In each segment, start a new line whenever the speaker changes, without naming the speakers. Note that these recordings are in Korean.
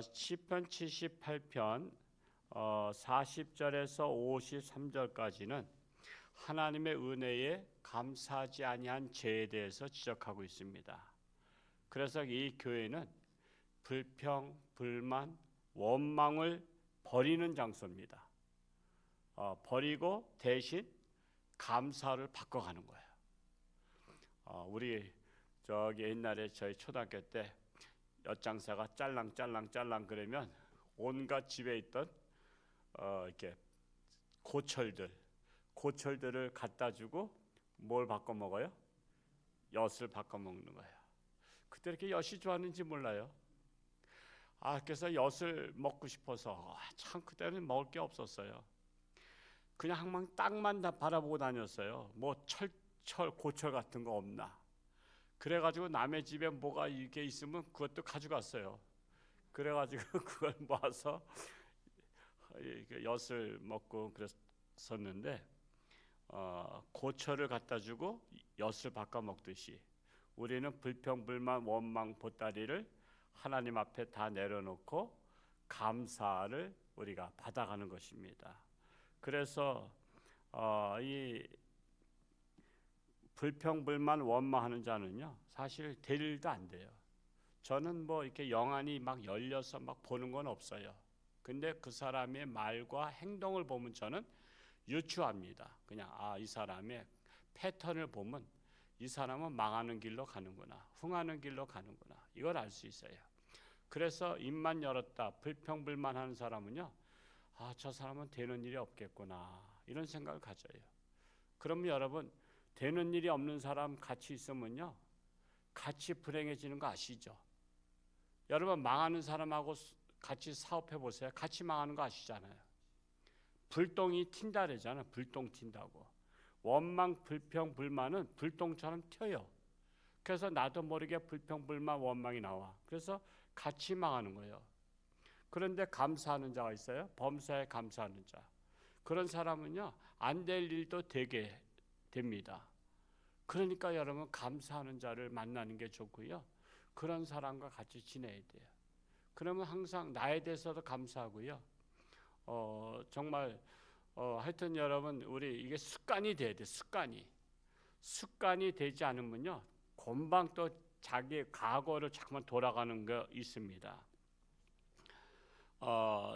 시편 78편 40절에서 53절까지는 하나님의 은혜에 감사하지 아니한 죄에 대해서 지적하고 있습니다. 그래서 이 교회는 불평, 불만, 원망을 버리는 장소입니다. 버리고 대신 감사를 바꿔가는 거예요. 우리 저기 옛날에 저희 초등학교 때 엿장사가 짤랑짤랑 그러면 온갖 집에 있던 이렇게 고철들을 갖다 주고 뭘 바꿔 먹어요? 엿을 바꿔 먹는 거예요. 그때 이렇게 엿이 좋았는지 몰라요. 그래서 엿을 먹고 싶어서 참 그때는 먹을 게 없었어요. 그냥 항상 땅만 다 바라보고 다녔어요. 뭐 고철 같은 거 없나. 그래가지고 남의 집에 뭐가 이렇게 있으면 그것도 가져갔어요. 그래가지고 그걸 모아서 엿을 먹고 그랬었는데 고철을 갖다 주고 엿을 바꿔 먹듯이 우리는 불평, 불만, 원망, 보따리를 하나님 앞에 다 내려놓고 감사를 우리가 받아가는 것입니다. 그래서 이 불평, 불만, 원망하는 자는요 사실 될 일도 안 돼요. 저는 뭐 이렇게 영안이 막 열려서 막 보는 건 없어요. 근데 그 사람의 말과 행동을 보면 저는 유추합니다. 그냥 이 사람의 패턴을 보면 이 사람은 망하는 길로 가는구나, 흥하는 길로 가는구나, 이걸 알 수 있어요. 그래서 입만 열었다 불평, 불만하는 사람은요 저 사람은 되는 일이 없겠구나, 이런 생각을 가져요. 그러면 여러분, 되는 일이 없는 사람 같이 있으면요 같이 불행해지는 거 아시죠? 여러분, 망하는 사람하고 같이 사업해 보세요. 같이 망하는 거 아시잖아요. 불똥이 튄다 그러잖아요. 불똥 튄다고. 원망, 불평, 불만은 불똥처럼 튀어요. 그래서 나도 모르게 불평, 불만, 원망이 나와. 그래서 같이 망하는 거예요. 그런데 감사하는 자가 있어요. 범사에 감사하는 자. 그런 사람은요 안 될 일도 되게 됩니다. 그러니까 여러분, 감사하는 자를 만나는 게 좋고요. 그런 사람과 같이 지내야 돼요. 그러면 항상 나에 대해서도 감사하고요. 정말 하여튼 여러분, 우리 이게 습관이 돼야 돼. 습관이 되지 않으면요 금방 또 자기 과거로 자꾸만 돌아가는 거 있습니다.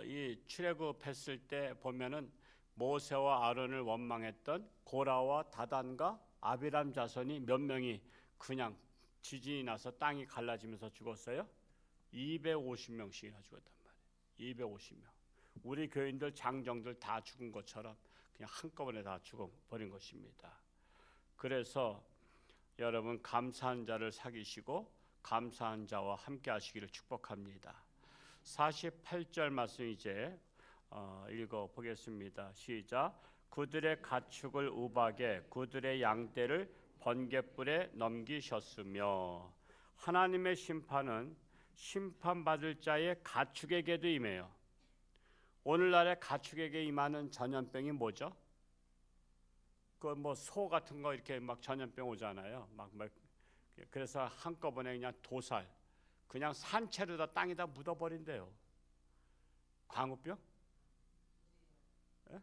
이 출애굽했을 때 보면은 모세와 아론을 원망했던 고라와 다단과 아비람 자손이 몇 명이 그냥 지진이 나서 땅이 갈라지면서 죽었어요? 250명씩이나 죽었단 말이에요. 250명. 우리 교인들, 장정들 다 죽은 것처럼 그냥 한꺼번에 다 죽어버린 것입니다. 그래서 여러분, 감사한 자를 사귀시고 감사한 자와 함께 하시기를 축복합니다. 48절 말씀 이제 읽어보겠습니다. 시작. 그들의 가축을 우박에 그들의 양떼를 번갯불에 넘기셨으며. 하나님의 심판은 심판받을 자의 가축에게도 임해요. 오늘날의 가축에게 임하는 전염병이 뭐죠? 그 뭐 소 같은 거 이렇게 막 전염병 오잖아요. 그래서 한꺼번에 그냥 도살, 그냥 산채로 다 땅에다 묻어버린대요. 광우병? 예?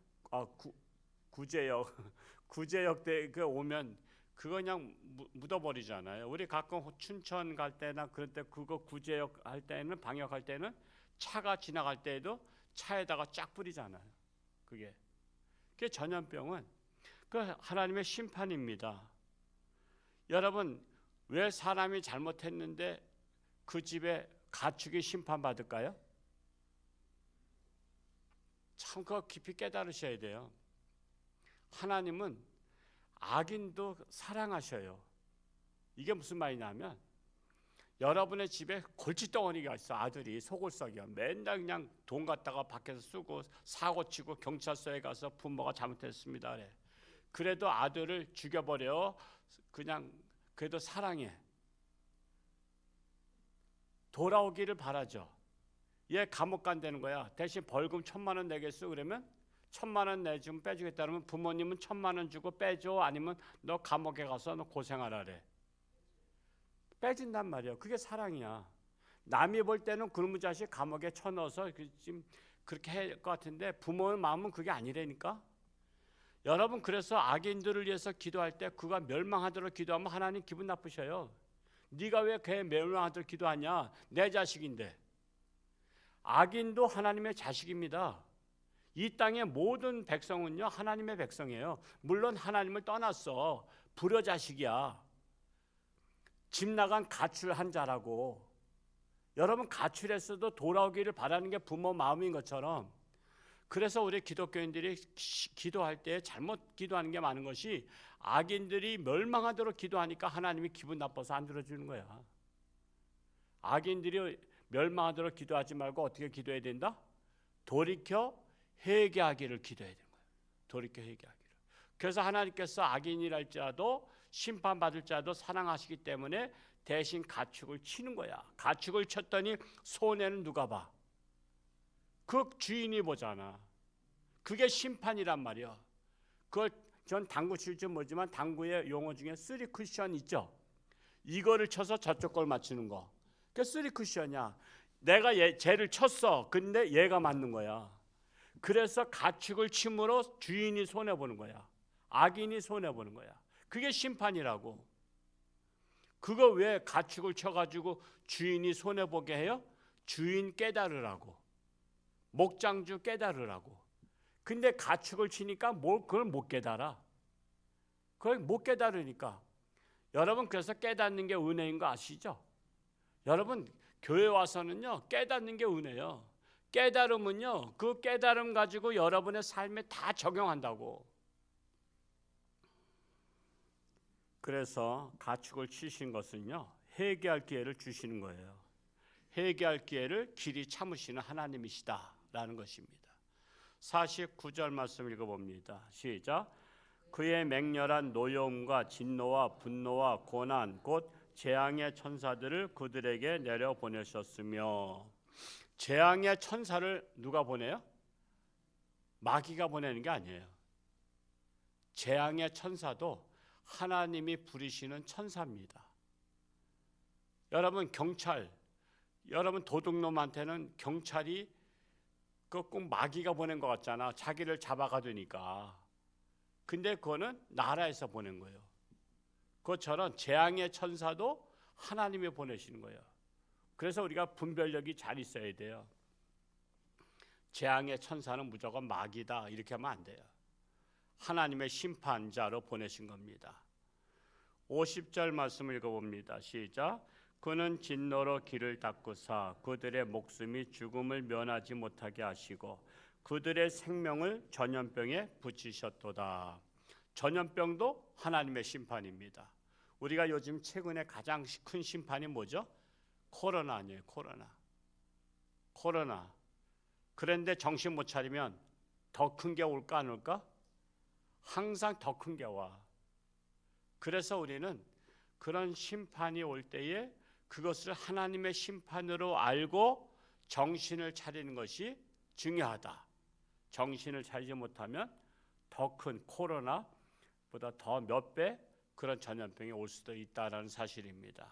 구제역 때 그 오면 그거 그냥 묻어버리잖아요. 우리 가끔 춘천 갈 때나 그럴 때 그거 구제역 할 때는, 방역할 때는 차가 지나갈 때에도 차에다가 쫙 뿌리잖아요. 그게 전염병은 그 하나님의 심판입니다. 여러분, 왜 사람이 잘못했는데 그 집에 가축이 심판받을까요? 참 그거 깊이 깨달으셔야 돼요. 하나님은 악인도 사랑하셔요. 이게 무슨 말이냐면, 여러분의 집에 골칫덩어리가 있어. 아들이 속을썩이야. 맨날 그냥 돈 갖다가 밖에서 쓰고 사고치고 경찰서에 가서 부모가 잘못했습니다 그래. 그래도 아들을 죽여버려. 그냥 그래도 사랑해. 돌아오기를 바라죠. 얘 감옥 간다는 거야. 대신 벌금 1,000만 원 내겠어? 그러면 1,000만 원 내주면 빼주겠다 그러면 부모님은 1,000만 원 주고 빼줘? 아니면 너 감옥에 가서 너 고생하라 그래? 빼준단 말이야. 그게 사랑이야. 남이 볼 때는 그놈의 자식 감옥에 쳐넣어서 지금 그렇게 할 것 같은데 부모의 마음은 그게 아니라니까. 여러분, 그래서 악인들을 위해서 기도할 때 그가 멸망하도록 기도하면 하나님 기분 나쁘셔요. 네가 왜 걔 멸망하도록 기도하냐? 내 자식인데. 악인도 하나님의 자식입니다. 이 땅의 모든 백성은요 하나님의 백성이에요. 물론 하나님을 떠났어. 불효자식이야. 집 나간 가출한 자라고. 여러분, 가출했어도 돌아오기를 바라는 게 부모 마음인 것처럼, 그래서 우리 기독교인들이 기도할 때 잘못 기도하는 게 많은 것이, 악인들이 멸망하도록 기도하니까 하나님이 기분 나빠서 안 들어주는 거야. 악인들이 멸망하도록 기도하지 말고 어떻게 기도해야 된다? 돌이켜 회개하기를 기도해야 되는 거예요. 돌이켜 회개하기를. 그래서 하나님께서 악인이랄지라도 심판받을 자도 사랑하시기 때문에 대신 가축을 치는 거야. 가축을 쳤더니 손해는 누가 봐? 그 주인이 보잖아. 그게 심판이란 말이야. 그걸 전 당구 칠 줄 모르지만 당구의 용어 중에 쓰리 쿠션 있죠. 이거를 쳐서 저쪽 걸 맞추는 거. 그게 쓰리 쿠션이야. 내가 쟤를 쳤어. 근데 얘가 맞는 거야. 그래서 가축을 침으로 주인이 손해 보는 거야. 악인이 손해 보는 거야. 그게 심판이라고. 그거 왜 가축을 쳐가지고 주인이 손해 보게 해요? 주인 깨달으라고. 목장주 깨달으라고. 근데 가축을 치니까 그걸 못 깨달아. 그걸 못 깨달으니까. 여러분, 그래서 깨닫는 게 은혜인 거 아시죠? 여러분, 교회 와서는요 깨닫는 게 은혜예요. 깨달음은요 그 깨달음 가지고 여러분의 삶에 다 적용한다고. 그래서 가축을 치신 것은요 회개할 기회를 주시는 거예요. 회개할 기회를 길이 참으시는 하나님이시다라는 것입니다. 49절 말씀 읽어봅니다. 시작. 그의 맹렬한 노여움과 진노와 분노와 고난 곧 재앙의 천사들을 그들에게 내려보내셨으며. 재앙의 천사를 누가 보내요? 마귀가 보내는 게 아니에요. 재앙의 천사도 하나님이 부리시는 천사입니다. 여러분, 경찰, 여러분 도둑놈한테는 경찰이 꼭 마귀가 보낸 것 같잖아. 자기를 잡아가두니까. 근데 그거는 나라에서 보낸 거예요. 그것처럼 재앙의 천사도 하나님이 보내시는 거예요. 그래서 우리가 분별력이 잘 있어야 돼요. 재앙의 천사는 무조건 마귀다 이렇게 하면 안 돼요. 하나님의 심판자로 보내신 겁니다. 50절 말씀을 읽어봅니다. 시작. 그는 진노로 길을 닦으사 그들의 목숨이 죽음을 면하지 못하게 하시고 그들의 생명을 전염병에 붙이셨도다. 전염병도 하나님의 심판입니다. 우리가 요즘 최근에 가장 큰 심판이 뭐죠? 코로나 아니에요. 코로나. 그런데 정신 못 차리면 더 큰 게 올까 안 올까? 항상 더 큰 게 와. 그래서 우리는 그런 심판이 올 때에 그것을 하나님의 심판으로 알고 정신을 차리는 것이 중요하다. 정신을 차리지 못하면 더 큰 코로나보다 더 몇 배 그런 전염병이 올 수도 있다라는 사실입니다.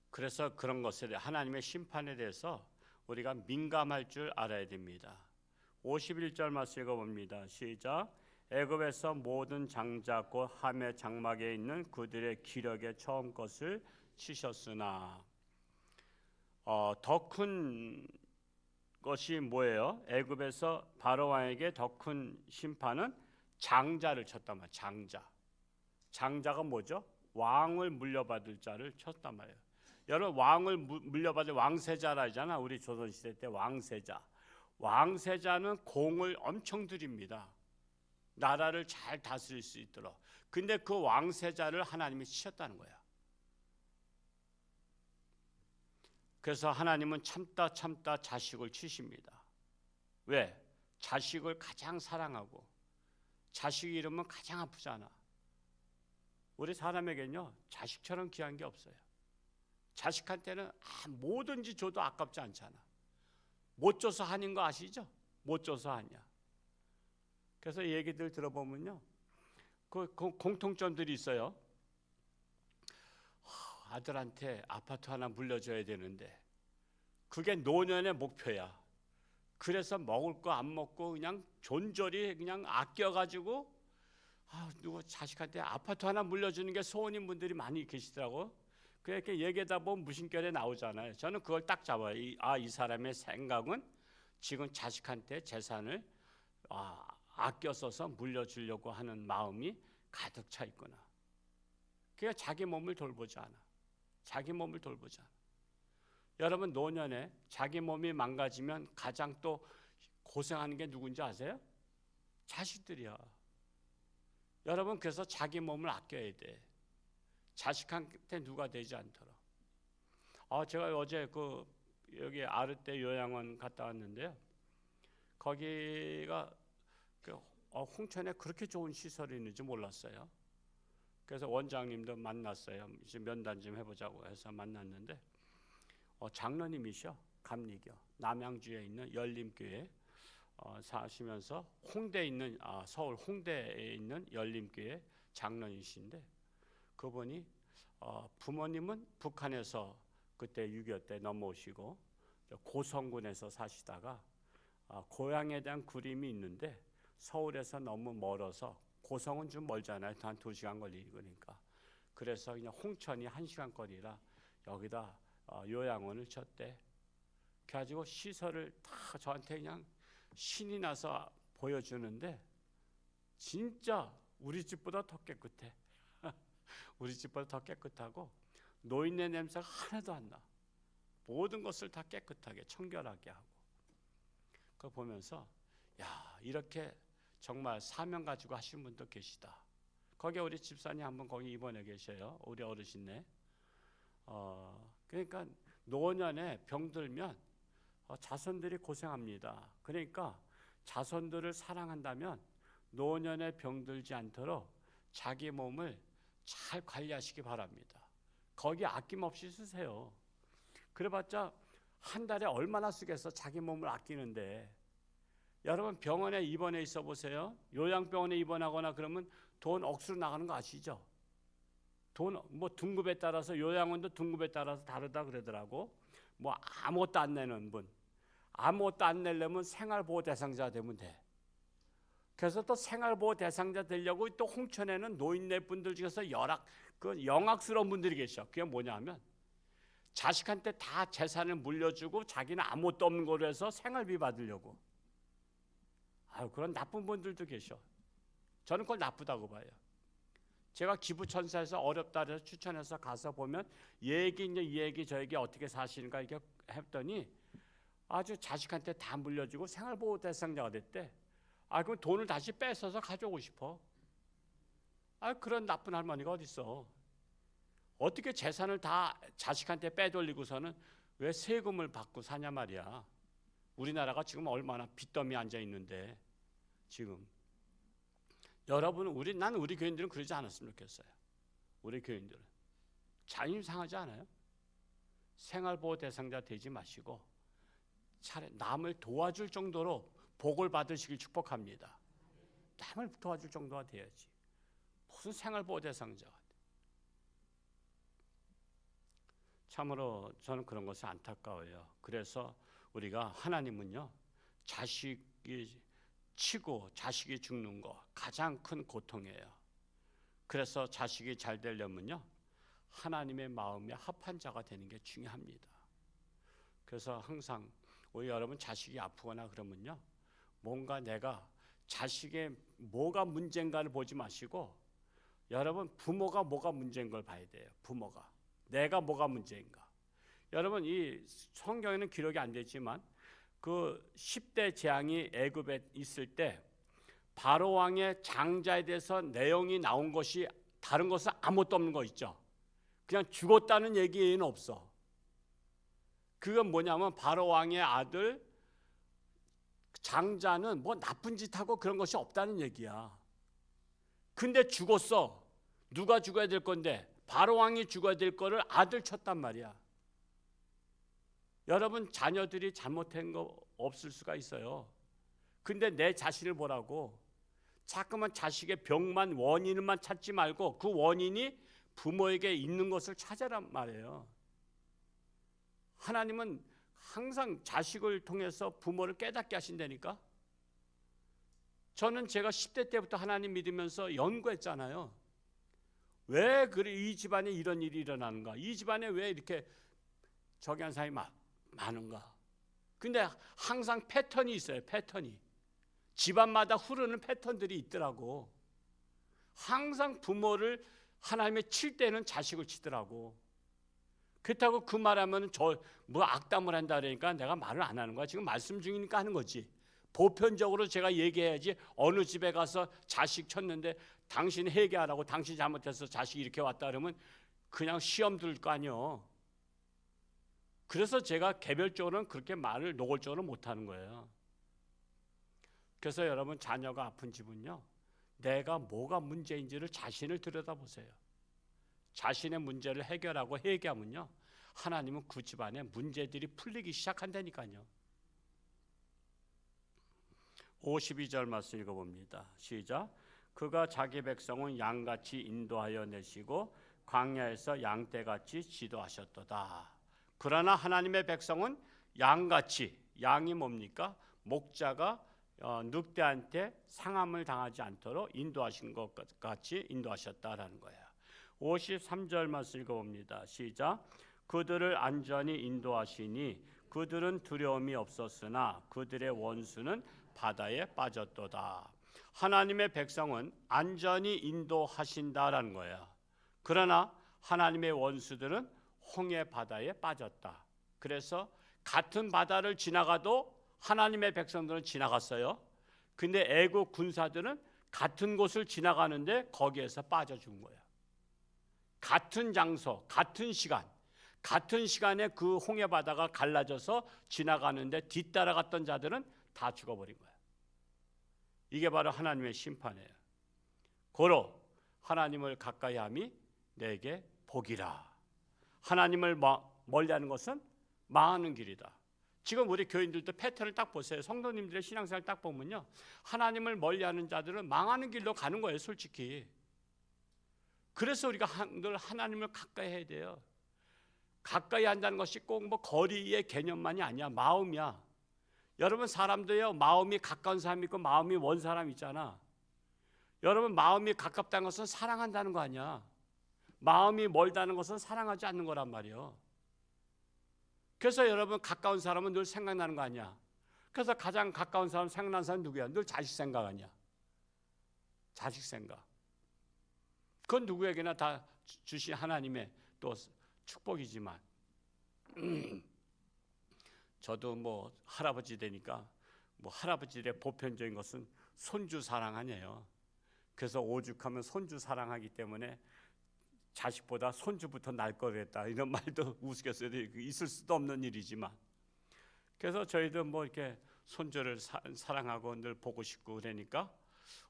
그래서 그런 것에 하나님의 심판에 대해서 우리가 민감할 줄 알아야 됩니다. 51절 말씀 읽어봅니다. 시작. 애굽에서 모든 장자 곧 함의 장막에 있는 그들의 기력의 처음 것을 치셨으나. 더 큰 것이 뭐예요? 애굽에서 바로 왕에게 더 큰 심판은 장자를 쳤단 말이에요. 장자가 뭐죠? 왕을 물려받을 자를 쳤단 말이에요. 여러분, 왕을 물려받을 왕세자라 하잖아. 우리 조선시대 때 왕세자. 왕세자는 공을 엄청 들입니다. 나라를 잘 다스릴 수 있도록. 근데 그 왕세자를 하나님이 치셨다는 거야. 그래서 하나님은 참다 자식을 치십니다. 왜? 자식을 가장 사랑하고 자식 잃으면 가장 아프잖아. 우리 사람에게는요 자식처럼 귀한 게 없어요. 자식한테는 뭐든지 줘도 아깝지 않잖아. 못 줘서 한인 거 아시죠? 못 줘서 한이야. 그래서 얘기들 들어보면요 그 공통점들이 있어요. 아들한테 아파트 하나 물려줘야 되는데 그게 노년의 목표야. 그래서 먹을 거 안 먹고 그냥 존저리 그냥 아껴가지고 누구 자식한테 아파트 하나 물려주는 게 소원인 분들이 많이 계시더라고. 그렇게 얘기하다 보면 무심결에 나오잖아요. 저는 그걸 딱 잡아요. 이 사람의 생각은 지금 자식한테 재산을 아껴 써서 물려주려고 하는 마음이 가득 차 있구나. 그러니까 자기 몸을 돌보지 않아. 자기 몸을 돌보지 않아. 여러분 노년에 자기 몸이 망가지면 가장 또 고생하는 게 누군지 아세요? 자식들이야. 여러분 그래서 자기 몸을 아껴야 돼. 자식한테 누가 되지 않도록. 제가 어제 여기 아르떼 요양원 갔다 왔는데요. 거기가 홍천에 그렇게 좋은 시설이 있는지 몰랐어요. 그래서 원장님도 만났어요. 이제 면담 좀 해보자고 해서 만났는데 장로님이셔. 감리교 남양주에 있는 열림교회 사시면서 홍대에 있는 서울 홍대에 있는 열림교회 장로이신데 그분이 부모님은 북한에서 그때 6.25 때 넘어오시고 고성군에서 사시다가 고향에 대한 그림이 있는데 서울에서 너무 멀어서 고성은 좀 멀잖아요. 한 2시간 걸리고 그러니까. 그래서 그냥 홍천이 1시간 거리라 여기다 요양원을 쳤대. 그래가지고 시설을 다 저한테 그냥 신이 나서 보여주는데 진짜 우리 집보다 더 깨끗해. 우리 집보다 더 깨끗하고 노인네 냄새가 하나도 안 나. 모든 것을 다 깨끗하게 청결하게 하고. 그거 보면서 이렇게 정말 사명 가지고 하신 분도 계시다. 거기에 우리 집사님 한 분 거기 입원해 계셔요. 우리 어르신네. 그러니까 노년에 병들면 자손들이 고생합니다. 그러니까 자손들을 사랑한다면 노년에 병들지 않도록 자기 몸을 잘 관리하시기 바랍니다. 거기 아낌없이 쓰세요. 그래봤자 한 달에 얼마나 쓰겠어. 자기 몸을 아끼는데. 여러분 병원에 입원해 있어 보세요. 요양병원에 입원하거나 그러면 돈 억수로 나가는 거 아시죠? 돈 등급에 따라서 요양원도 등급에 따라서 다르다 그러더라고. 아무것도 안 내는 분, 아무것도 안 내려면 생활보호 대상자 되면 돼. 그래서 또 생활보호 대상자 되려고 또 홍천에는 노인네 분들 중에서 영악스러운 분들이 계셔. 그게 뭐냐면 자식한테 다 재산을 물려주고 자기는 아무것도 없는 거로 해서 생활비 받으려고. 그런 나쁜 분들도 계셔. 저는 그걸 나쁘다고 봐요. 제가 기부천사에서 어렵다 해서 추천해서 가서 보면 이 얘기 저 얘기 어떻게 사시는가 이렇게 했더니 아주 자식한테 다 물려주고 생활보호 대상자가 됐대. 그럼 돈을 다시 뺏어서 가져오고 싶어. 그런 나쁜 할머니가 어디 있어. 어떻게 재산을 다 자식한테 빼돌리고서는 왜 세금을 받고 사냐 말이야. 우리나라가 지금 얼마나 빚더미 앉아 있는데 지금. 여러분 난 우리 교인들은 그러지 않았으면 좋겠어요. 우리 교인들은 자존심 상하지 않아요? 생활보호 대상자 되지 마시고 차라리 남을 도와줄 정도로 복을 받으시길 축복합니다. 남을 도와줄 정도가 돼야지. 무슨 생활보호 대상자가 돼. 참으로 저는 그런 것이 안타까워요. 그래서 우리가 하나님은요, 자식이 치고 자식이 죽는 거 가장 큰 고통이에요. 그래서 자식이 잘 되려면요, 하나님의 마음에 합한 자가 되는 게 중요합니다. 그래서 항상 우리 여러분 자식이 아프거나 그러면요, 뭔가 내가 자식의 뭐가 문제인가를 보지 마시고 여러분 부모가 뭐가 문제인 걸 봐야 돼요. 부모가 내가 뭐가 문제인가. 여러분 이 성경에는 기록이 안 되지만 그 10대 재앙이 애굽에 있을 때 바로 왕의 장자에 대해서 내용이 나온 것이 다른 것은 아무것도 없는 거 있죠. 그냥 죽었다는 얘기는 없어. 그건 뭐냐면 바로 왕의 아들 장자는 뭐 나쁜 짓 하고 그런 것이 없다는 얘기야. 근데 죽었어. 누가 죽어야 될 건데 바로 왕이 죽어야 될 거를 아들 쳤단 말이야. 여러분 자녀들이 잘못한 거 없을 수가 있어요. 근데 내 자신을 보라고. 자꾸만 자식의 병만 원인만 찾지 말고 그 원인이 부모에게 있는 것을 찾아란 말이에요. 하나님은 항상 자식을 통해서 부모를 깨닫게 하신다니까. 저는 제가 10대 때부터 하나님 믿으면서 연구했잖아요. 왜 그래 이 집안에 이런 일이 일어나는가? 이 집안에 왜 이렇게 저기 한 사람이 많은가? 근데 항상 패턴이 있어요. 패턴이. 집안마다 흐르는 패턴들이 있더라고. 항상 부모를 하나님의 칠 때는 자식을 치더라고. 그렇다고 그 말하면 저 뭐 악담을 한다 그러니까 내가 말을 안 하는 거야. 지금 말씀 중이니까 하는 거지. 보편적으로 제가 얘기해야지. 어느 집에 가서 자식 쳤는데 당신 회개하라고, 당신 잘못해서 자식이 이렇게 왔다 그러면 그냥 시험 들 거 아니요. 그래서 제가 개별적으로는 그렇게 말을 노골적으로 못하는 거예요. 그래서 여러분, 자녀가 아픈 집은요, 내가 뭐가 문제인지를 자신을 들여다보세요. 자신의 문제를 해결하고 회개하면요, 하나님은 그 집안에 문제들이 풀리기 시작한다니까요. 52절 말씀 읽어봅니다. 시작. 그가 자기 백성은 양같이 인도하여 내시고 광야에서 양떼같이 지도하셨도다. 그러나 하나님의 백성은 양같이, 양이 뭡니까? 목자가 늑대한테 상함을 당하지 않도록 인도하신 것 같이 인도하셨다라는 거예요. 53절 말씀 읽어봅니다. 시작. 그들을 안전히 인도하시니 그들은 두려움이 없었으나 그들의 원수는 바다에 빠졌도다. 하나님의 백성은 안전히 인도하신다라는 거예요. 그러나 하나님의 원수들은 홍해 바다에 빠졌다. 그래서 같은 바다를 지나가도 하나님의 백성들은 지나갔어요. 근데 애국 군사들은 같은 곳을 지나가는데 거기에서 빠져 죽은 거예요. 같은 장소, 같은 시간, 같은 시간에 그 홍해 바다가 갈라져서 지나가는데 뒤따라갔던 자들은 다 죽어버린 거예요. 이게 바로 하나님의 심판이에요. 고로 하나님을 가까이함이 내게 복이라. 하나님을 멀리하는 것은 망하는 길이다. 지금 우리 교인들도 패턴을 딱 보세요. 성도님들의 신앙생활 딱 보면요, 하나님을 멀리하는 자들은 망하는 길로 가는 거예요, 솔직히. 그래서 우리가 늘 하나님을 가까이 해야 돼요. 가까이 한다는 것이 꼭 뭐 거리의 개념만이 아니야. 마음이야. 여러분, 사람도요, 마음이 가까운 사람이 있고 마음이 먼 사람이 있잖아. 여러분, 마음이 가깝다는 것은 사랑한다는 거 아니야. 마음이 멀다는 것은 사랑하지 않는 거란 말이에요. 그래서 여러분, 가까운 사람은 늘 생각나는 거 아니야. 그래서 가장 가까운 사람, 생각나는 사람 누구야? 늘 자식 생각 아니야. 자식 생각. 그건 누구에게나 다 주신 하나님의 또 축복이지만 저도 뭐 할아버지 되니까 뭐 할아버지의 보편적인 것은 손주 사랑 아니에요. 그래서 오죽하면 손주 사랑하기 때문에 자식보다 손주부터 날 거랬다, 이런 말도 우스갯소리도 있을 수도 없는 일이지만, 그래서 저희도 뭐 이렇게 손주를 사랑하고 늘 보고 싶고 그러니까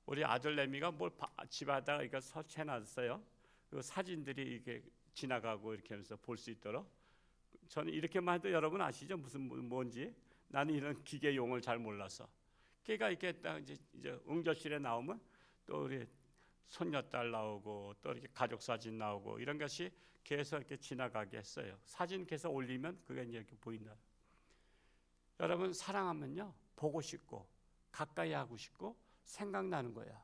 우리 아들 내미가 뭘 집에다가 이거 설치해놨어요. 그 사진들이 이렇게 지나가고 이렇게 하면서 볼 수 있도록. 저는 이렇게만 해도 여러분 아시죠? 무슨 뭔지. 나는 이런 기계 용어를 잘 몰라서. 걔가 이렇게 딱 이제 응접실에 나오면 또 우리 손녀딸 나오고 또 이렇게 가족 사진 나오고 이런 것이 계속 이렇게 지나가게 했어요. 사진 계속 올리면 그게 이제 이렇게 보인다. 여러분, 사랑하면요, 보고 싶고 가까이 하고 싶고 생각나는 거야.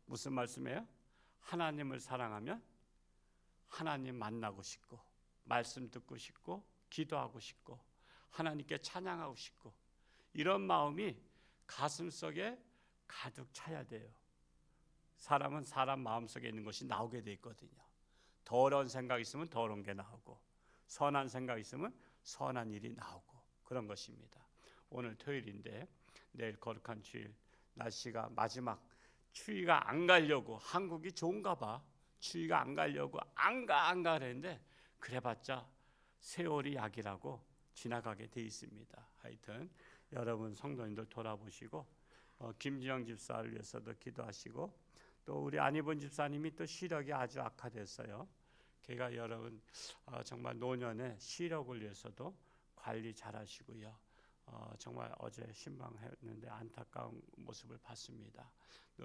무슨 말씀이에요? 하나님을 사랑하면 하나님 만나고 싶고 말씀 듣고 싶고 기도하고 싶고 하나님께 찬양하고 싶고 이런 마음이 가슴속에 가득 차야 돼요. 사람은 사람 마음속에 있는 것이 나오게 돼 있거든요. 더러운 생각 있으면 더러운 게 나오고 선한 생각 있으면 선한 일이 나오고 그런 것입니다. 오늘 토요일인데 내일 거룩한 주일, 날씨가 마지막, 추위가 안 가려고, 한국이 좋은가 봐. 추위가 안 가려고 안 가 그랬는데 그래봤자 세월이 약이라고 지나가게 돼 있습니다. 하여튼 여러분 성도님들 돌아보시고 김지영 집사를 위해서도 기도하시고, 또 우리 안희본 집사님이 또 시력이 아주 악화됐어요. 걔가 여러분 정말 노년에 시력을 위해서도 관리 잘하시고요. 정말 어제 신방했는데 안타까운 모습을 봤습니다.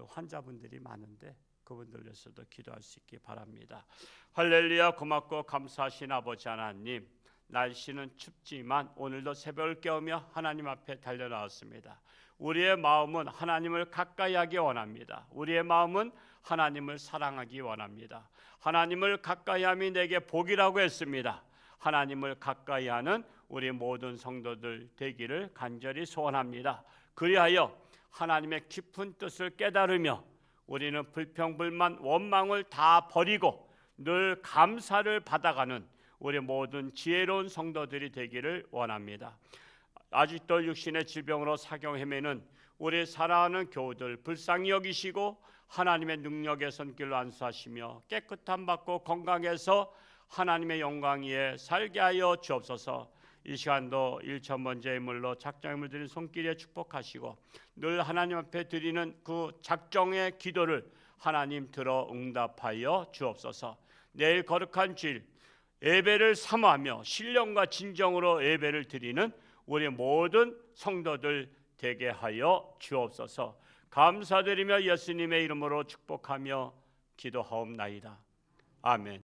환자분들이 많은데 그분들 위해서도 기도할 수 있기 바랍니다. 할렐루야. 고맙고 감사하신 아버지 하나님, 날씨는 춥지만 오늘도 새벽을 깨우며 하나님 앞에 달려나왔습니다. 우리의 마음은 하나님을 가까이 하기 원합니다. 우리의 마음은 하나님을 사랑하기 원합니다. 하나님을 가까이 함이 내게 복이라고 했습니다. 하나님을 가까이 하는 우리 모든 성도들 되기를 간절히 소원합니다. 그리하여 하나님의 깊은 뜻을 깨달으며 우리는 불평불만 원망을 다 버리고 늘 감사를 받아가는 우리 모든 지혜로운 성도들이 되기를 원합니다. 아직도 육신의 질병으로 사경 헤매는 우리 사랑하는 교우들 불쌍히 여기시고 하나님의 능력의 손길로 안수하시며 깨끗함 받고 건강해서 하나님의 영광 위에 살게 하여 주옵소서. 이 시간도 1,000번째 예물로 작정을 드린 손길에 축복하시고 늘 하나님 앞에 드리는 그 작정의 기도를 하나님 들어 응답하여 주옵소서. 내일 거룩한 주일 예배를 사모하며 신령과 진정으로 예배를 드리는 우리 모든 성도들 되게 하여 주옵소서. 감사드리며 예수님의 이름으로 축복하며 기도하옵나이다. 아멘.